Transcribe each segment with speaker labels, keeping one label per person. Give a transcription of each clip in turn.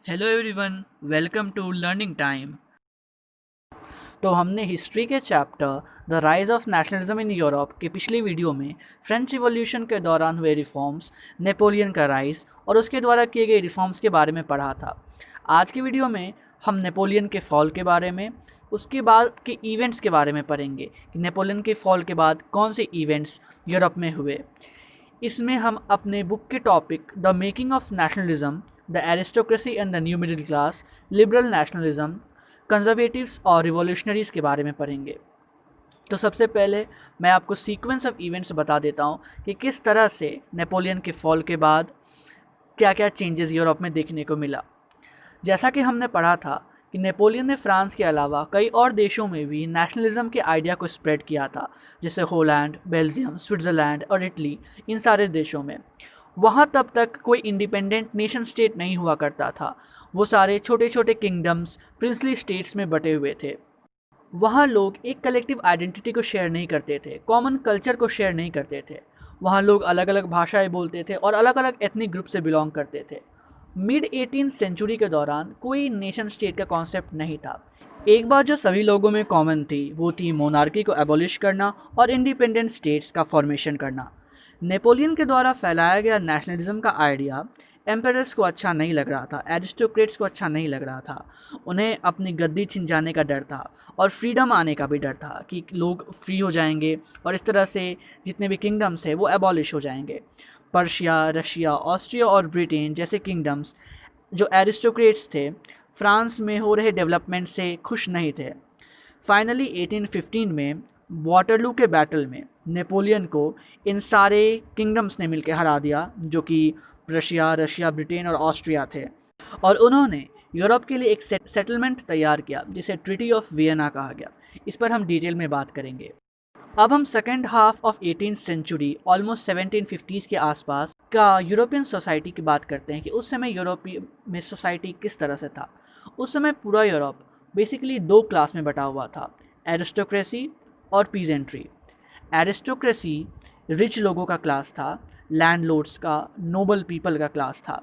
Speaker 1: Hello everyone, welcome to learning time.
Speaker 2: तो हमने history के chapter the rise of nationalism in Europe के पिछली वीडियो में फ्रेंच रिवॉल्यूशन के दौरान हुए रिफॉर्म्स, नेपोलियन का राइज और उसके द्वारा किए गए रिफॉर्म्स के बारे में पढ़ा था। आज की वीडियो में हम नेपोलियन के फॉल के बारे में, उसके बाद के इवेंट्स के बारे में पढ़ेंगे कि नेपोलियन के फॉल के बाद कौन से इवेंट्स यूरोप में हुए। इसमें हम अपने बुक के topic the making of nationalism, the aristocracy and the new middle class, liberal nationalism, conservatives और रिवॉल्यूशनरीज के बारे में पढ़ेंगे। तो सबसे पहले मैं आपको सीक्वेंस ऑफ इवेंट्स बता देता हूँ कि किस तरह से नेपोलियन के फॉल के बाद क्या क्या चेंजेस यूरोप में देखने को मिला। जैसा कि हमने पढ़ा था कि नेपोलियन ने फ्रांस के अलावा कई और देशों में भी नेशनलिज्म के आइडिया को स्प्रेड किया था, जैसे होलैंड, बेल्जियम, स्विट्ज़रलैंड और इटली। इन सारे देशों में वहाँ तब तक कोई इंडिपेंडेंट नेशन स्टेट नहीं हुआ करता था। वो सारे छोटे छोटे किंगडम्स, प्रिंसली स्टेट्स में बटे हुए थे। वहाँ लोग एक कलेक्टिव आइडेंटिटी को शेयर नहीं करते थे, कॉमन कल्चर को शेयर नहीं करते थे। वहाँ लोग अलग अलग भाषाएं बोलते थे और अलग अलग एथनिक ग्रुप से बिलोंग करते थे। मिड 18 सेंचुरी के दौरान कोई नेशन स्टेट का कॉन्सेप्ट नहीं था। एक बात जो सभी लोगों में कॉमन थी वो थी मोनार्की को एबॉलिश करना और इंडिपेंडेंट स्टेट्स का फॉर्मेशन करना। नेपोलियन के द्वारा फैलाया गया नेशनलिज्म का आइडिया एम्परर्स को अच्छा नहीं लग रहा था, एरिस्टोक्रेट्स को अच्छा नहीं लग रहा था। उन्हें अपनी गद्दी छिन जाने का डर था और फ्रीडम आने का भी डर था कि लोग फ्री हो जाएंगे और इस तरह से जितने भी किंगडम्स हैं वो एबॉलिश हो जाएंगे। पर्शिया, रशिया, ऑस्ट्रिया और ब्रिटेन जैसे किंगडम्स जो एरिस्टोक्रेट्स थे, फ्रांस में हो रहे डेवलपमेंट से खुश नहीं थे। फाइनली 1815 में वाटरलू के बैटल में नेपोलियन को इन सारे किंगडम्स ने मिलकर हरा दिया, जो कि रशिया, ब्रिटेन और ऑस्ट्रिया थे। और उन्होंने यूरोप के लिए एक सेटलमेंट तैयार किया जिसे ट्रीटी ऑफ वियना कहा गया। इस पर हम डिटेल में बात करेंगे। अब हम second half of 18th century, almost 1750s के आसपास का यूरोपियन सोसाइटी की बात करते हैं कि उस समय यूरोपीय में सोसाइटी किस तरह से था। उस समय पूरा यूरोप बेसिकली दो क्लास में बटा हुआ था, एरिस्टोक्रेसी और पीजेंट्री। एरिस्टोक्रेसी रिच लोगों का क्लास था, लैंडलॉर्ड्स का, नोबल पीपल का क्लास था।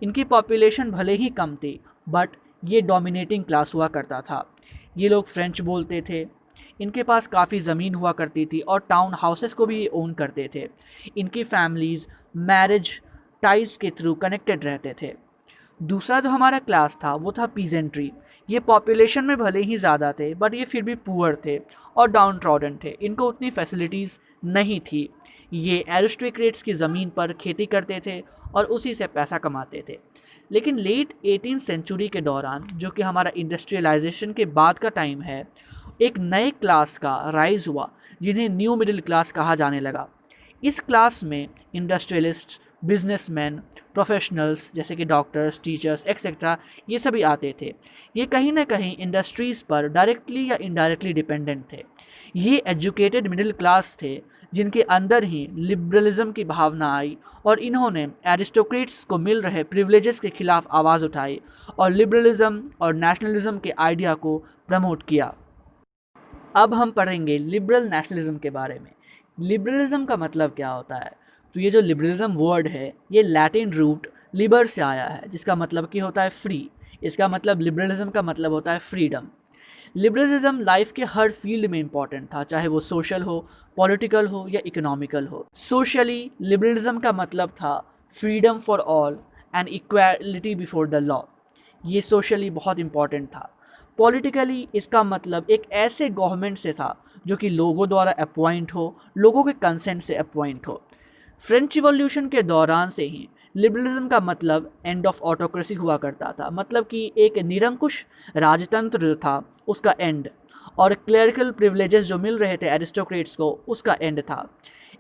Speaker 2: इनकी पॉपुलेशन भले ही कम थी बट ये डोमिनेटिंग क्लास हुआ करता था। ये लोग फ्रेंच बोलते थे, इनके पास काफ़ी ज़मीन हुआ करती थी और टाउन हाउसेस को भी ये ओन करते थे। इनकी फैमिलीज़ मैरिज टाइज के थ्रू कनेक्टेड रहते थे। दूसरा जो हमारा क्लास था वो था पीजेंट्री। ये पॉपुलेशन में भले ही ज़्यादा थे बट ये फिर भी पुअर थे और डाउन ट्रॉडन थे। इनको उतनी फैसिलिटीज़ नहीं थी। ये एरिस्टोक्रेट्स की ज़मीन पर खेती करते थे और उसी से पैसा कमाते थे। लेकिन लेट 18th सेंचुरी के दौरान, जो कि हमारा इंडस्ट्रियलाइजेशन के बाद का टाइम है, एक नए क्लास का राइज हुआ जिन्हें न्यू मिडिल क्लास कहा जाने लगा। इस क्लास में इंडस्ट्रियलिस्ट, बिजनेसमैन, प्रोफेशनल्स जैसे कि डॉक्टर्स, टीचर्स एक्सेट्रा ये सभी आते थे। ये कहीं ना कहीं इंडस्ट्रीज़ पर डायरेक्टली या इनडायरेक्टली डिपेंडेंट थे। ये एजुकेटेड मिडिल क्लास थे जिनके अंदर ही लिबरलिज्म की भावना आई और इन्होंने एरिस्टोक्रेट्स को मिल रहे प्रिविलेजेस के खिलाफ आवाज़ उठाई और लिबरलिज्म और नेशनलिज्म के आइडिया को प्रमोट किया। अब हम पढ़ेंगे लिबरल नेशनलिज्म के बारे में। लिबरलिज्म का मतलब क्या होता है? तो ये जो लिबरलिज्म वर्ड है ये लैटिन रूट लिबर से आया है, जिसका मतलब कि होता है फ्री। इसका मतलब लिबरलिज्म का मतलब होता है फ्रीडम। लिबरलिज्म लाइफ के हर फील्ड में इंपॉर्टेंट था, चाहे वो सोशल हो, पॉलिटिकल हो या इकोनॉमिकल हो। सोशली लिबरलिज्म का मतलब था freedom for all and equality before the law. ये सोशली बहुत इंपॉर्टेंट था। पॉलिटिकली इसका मतलब एक ऐसे गवर्नमेंट से था जो कि लोगों द्वारा अपॉइंट हो, लोगों के कंसेंट से अपॉइंट हो। फ्रेंच रिवॉल्यूशन के दौरान से ही लिबरलिज्म का मतलब एंड ऑफ ऑटोक्रेसी हुआ करता था, मतलब कि एक निरंकुश राजतंत्र जो था उसका एंड, और क्लरिकल प्रिविलेजेस जो मिल रहे थे एरिस्टोक्रेट्स को उसका एंड था।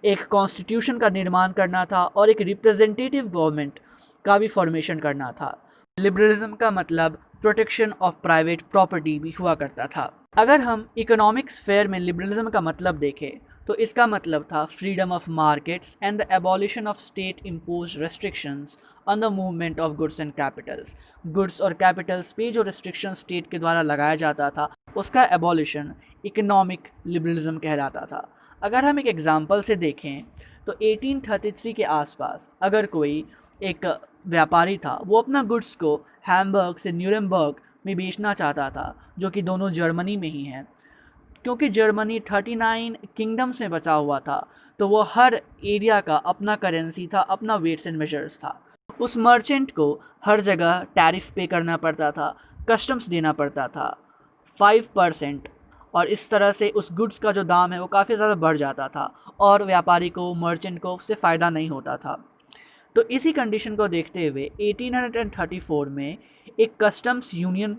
Speaker 2: एक कॉन्स्टिट्यूशन का निर्माण करना था और एक रिप्रेजेंटेटिव गवर्नमेंट का भी फॉर्मेशन करना था। लिबरलिज्म का मतलब प्रोटेक्शन ऑफ प्राइवेट प्रॉपर्टी भी हुआ करता था। अगर हम इकोनॉमिक्स फेयर में लिबरलिज्म का मतलब देखें तो इसका मतलब था freedom of markets and the abolition of state impose restrictions on the movement of goods and Capitals. Goods और कैपिटल्स पे जो रेस्ट्रिक्शन स्टेट के द्वारा लगाया जाता था उसका एबॉलिशन इकोनॉमिक लिबरलिज्म कहलाता था। अगर हम एक एग्जांपल से देखें तो 1833 के आसपास अगर कोई एक व्यापारी था वो अपना गुड्स को हैम्बर्ग से न्यूरेमबर्ग में बेचना चाहता था, जो कि दोनों जर्मनी में ही हैं। क्योंकि जर्मनी 39 किंगडम्स में बचा हुआ था, तो वो हर एरिया का अपना करेंसी था, अपना वेट्स एंड मेजर्स था। उस मर्चेंट को हर जगह टैरिफ पे करना पड़ता था, कस्टम्स देना पड़ता था 5%, और इस तरह से उस गुड्स का जो दाम है वो काफ़ी ज़्यादा बढ़ जाता था और व्यापारी को, मर्चेंट को उससे फ़ायदा नहीं होता था। तो इसी कंडीशन को देखते हुए 1834 में एक कस्टम्स यूनियन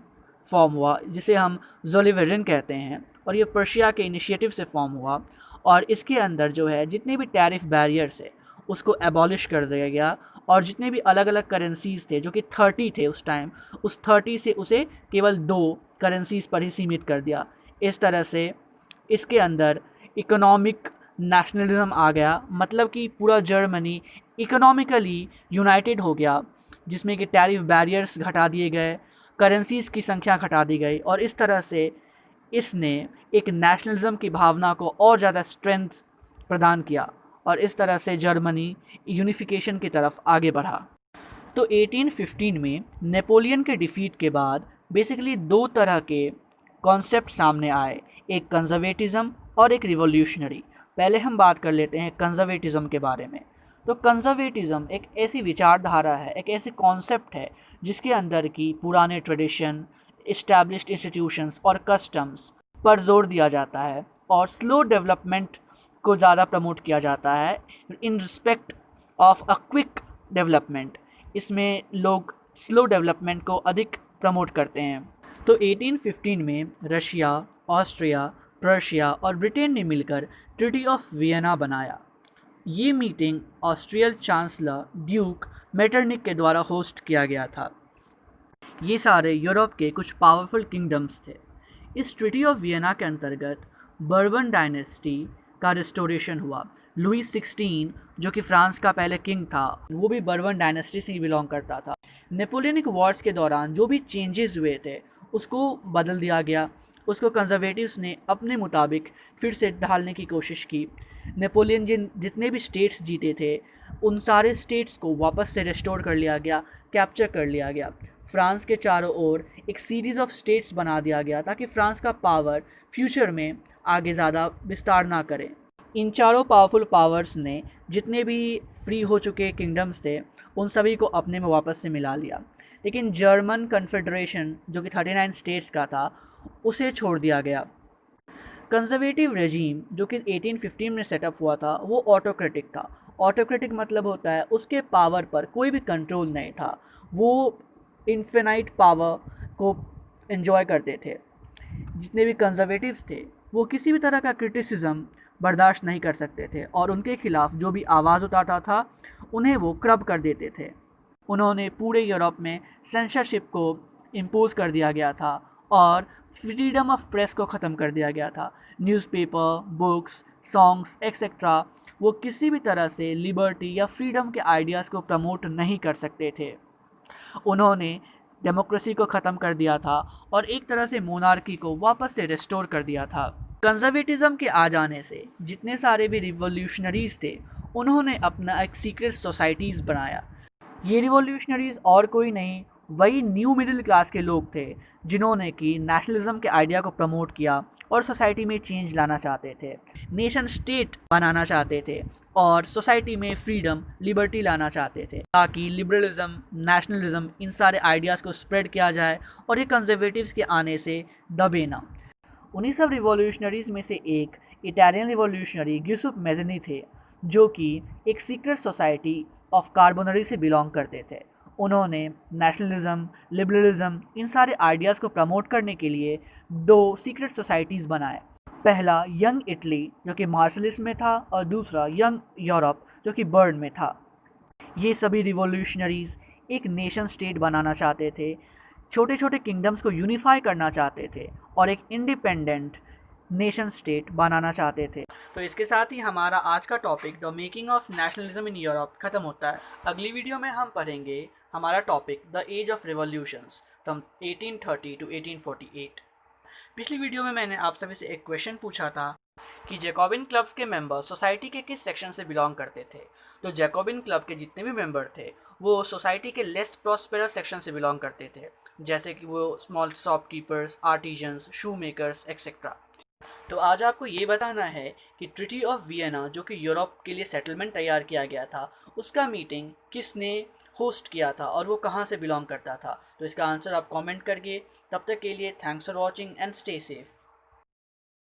Speaker 2: फॉर्म हुआ, जिसे हम ज़ोलिवेरिन कहते हैं, और ये पर्शिया के इनिशिएटिव से फॉर्म हुआ। और इसके अंदर जो है जितने भी टैरिफ बैरियर्स है उसको एबॉलिश कर दिया गया, और जितने भी अलग अलग करेंसीज़ थे, जो कि 30 थे उस टाइम, उस 30 से उसे केवल 2 करेंसीज़ पर ही सीमित कर दिया। इस तरह से इसके अंदर इकोनॉमिक नेशनलिज्म आ गया, मतलब कि पूरा जर्मनी इकोनॉमिकली यूनाइटेड हो गया, जिसमें कि टैरिफ बैरियर्स घटा दिए गए, करेंसीज़ की संख्या घटा दी गई, और इस तरह से इसने एक नेशनलिज्म की भावना को और ज़्यादा स्ट्रेंथ प्रदान किया, और इस तरह से जर्मनी यूनिफिकेशन की तरफ आगे बढ़ा। तो 1815 में नेपोलियन के डिफीट के बाद बेसिकली 2 तरह के कॉन्सेप्ट सामने आए, एक कंजर्वेटिज़म और एक रिवॉल्यूशनरी। पहले हम बात कर लेते हैं कंजर्वेटिज़म के बारे में। तो कंजर्वेटिज़म एक ऐसी विचारधारा है, एक ऐसी कॉन्सेप्ट है जिसके अंदर की पुराने ट्रेडिशन, इस्टेब्लिश्ड इंस्टीट्यूशंस और कस्टम्स पर जोर दिया जाता है, और स्लो डेवलपमेंट को ज़्यादा प्रमोट किया जाता है in respect of a quick development. इसमें लोग स्लो डेवलपमेंट को अधिक प्रमोट करते हैं। तो 1815 में रशिया, ऑस्ट्रिया, प्रशिया और ब्रिटेन ने मिलकर ट्रीटी ऑफ वियना बनाया। ये मीटिंग ऑस्ट्रियल चांसलर ड्यूक मेटरनिक के द्वारा होस्ट किया गया था। ये सारे यूरोप के कुछ पावरफुल किंगडम्स थे। इस ट्रीटी ऑफ वियना के अंतर्गत बर्बन डायनेस्टी का रिस्टोरेशन हुआ। लुई 16 जो कि फ्रांस का पहले किंग था, वो भी बर्बन डायनेस्टी से ही बिलोंग करता था। नेपोलियनिक वॉर्स के दौरान जो भी चेंजेस हुए थे उसको बदल दिया गया, उसको कंजर्वेटिव्स ने अपने मुताबिक फिर से ढालने की कोशिश की। नेपोलियन जितने भी स्टेट्स जीते थे उन सारे स्टेट्स को वापस से रिस्टोर कर लिया गया, कैप्चर कर लिया गया। फ्रांस के चारों ओर एक सीरीज़ ऑफ स्टेट्स बना दिया गया ताकि फ्रांस का पावर फ्यूचर में आगे ज़्यादा विस्तार ना करे। इन चारों पावरफुल पावर्स ने जितने भी फ्री हो चुके किंगडम्स थे उन सभी को अपने में वापस से मिला लिया, लेकिन जर्मन कन्फेडरेशन जो कि 39 स्टेट्स का था उसे छोड़ दिया गया। कंजर्वेटिव रेजीम जो कि 1815 में सेटअप हुआ था वो ऑटोक्रेटिक था। ऑटोक्रेटिक मतलब होता है उसके पावर पर कोई भी कंट्रोल नहीं था, वो इन्फिनाइट पावर को एंजॉय करते थे। जितने भी कंजर्वेटिव्स थे वो किसी भी तरह का क्रिटिसिज्म बर्दाश्त नहीं कर सकते थे, और उनके खिलाफ जो भी आवाज़ उठाता था उन्हें वो क्रब कर देते थे। उन्होंने पूरे यूरोप में सेंसरशिप को इम्पोज कर दिया गया था और फ्रीडम ऑफ प्रेस को ख़त्म कर दिया गया था। न्यूज़पेपर, बुक्स, सॉन्ग्स एक्सेट्रा वो किसी भी तरह से लिबर्टी या फ्रीडम के आइडियाज़ को प्रमोट नहीं कर सकते थे। उन्होंने डेमोक्रेसी को ख़त्म कर दिया था और एक तरह से मोनार्की को वापस से रिस्टोर कर दिया था। कंजर्वेटिज़म के आ जाने से जितने सारे भी रिवॉल्यूशनरीज़ थे उन्होंने अपना एक सीक्रेट सोसाइटीज़ बनाया। ये रिवॉल्यूशनरीज़ और कोई नहीं, वही न्यू मिडिल क्लास के लोग थे जिन्होंने कि नेशनलिज्म के आइडिया को प्रमोट किया और सोसाइटी में चेंज लाना चाहते थे, नेशन स्टेट बनाना चाहते थे और सोसाइटी में फ्रीडम, लिबर्टी लाना चाहते थे, ताकि लिबरलिज्म, नेशनलिज्म इन सारे आइडियाज़ को स्प्रेड किया जाए और ये कंजर्वेटिव्स के आने से दबे ना। उन्हीं सब रिवॉल्यूशनरीज़ में से एक इटालियन रिवॉल्यूशनरी गियुसेppe मैज़नी थे, जो कि एक सीक्रेट सोसाइटी ऑफ कार्बोनरी से बिलोंग करते थे। उन्होंने नेशनलिज्म, लिबरलिज्म इन सारे आइडियाज़ को प्रमोट करने के लिए 2 सीक्रेट सोसाइटीज़ बनाए। पहला यंग इटली जो कि मार्सलिस में था और दूसरा यंग यूरोप जो कि बर्न में था। ये सभी रिवॉल्यूशनरीज़ एक नेशन स्टेट बनाना चाहते थे, छोटे छोटे किंगडम्स को यूनिफाई करना चाहते थे और एक इंडिपेंडेंट नेशन स्टेट बनाना चाहते थे। तो इसके साथ ही हमारा आज का topic the making of nationalism in Europe ख़त्म होता है। अगली वीडियो में हम पढ़ेंगे हमारा topic the age of revolutions from 1830 to 1848। पिछली वीडियो में मैंने आप सभी से एक क्वेश्चन पूछा था कि जैकोबिन क्लब्स के मेंबर सोसाइटी के किस सेक्शन से बिलोंग करते थे। तो जैकोबिन क्लब के जितने भी मेंबर थे वो सोसाइटी के लेस प्रॉस्पेरस सेक्शन से बिलोंग करते थे, जैसे कि वो स्मॉल शॉपकीपर्स, आर्टिजन्स, शू मेकर्स एक्सेट्रा। तो आज आपको ये बताना है कि ट्रिटी ऑफ वियना जो कि यूरोप के लिए सेटलमेंट तैयार किया गया था, उसका मीटिंग किसने होस्ट किया था और वो कहाँ से बिलोंग करता था। तो इसका आंसर आप कमेंट करिए। तब तक के लिए thanks for watching and stay safe.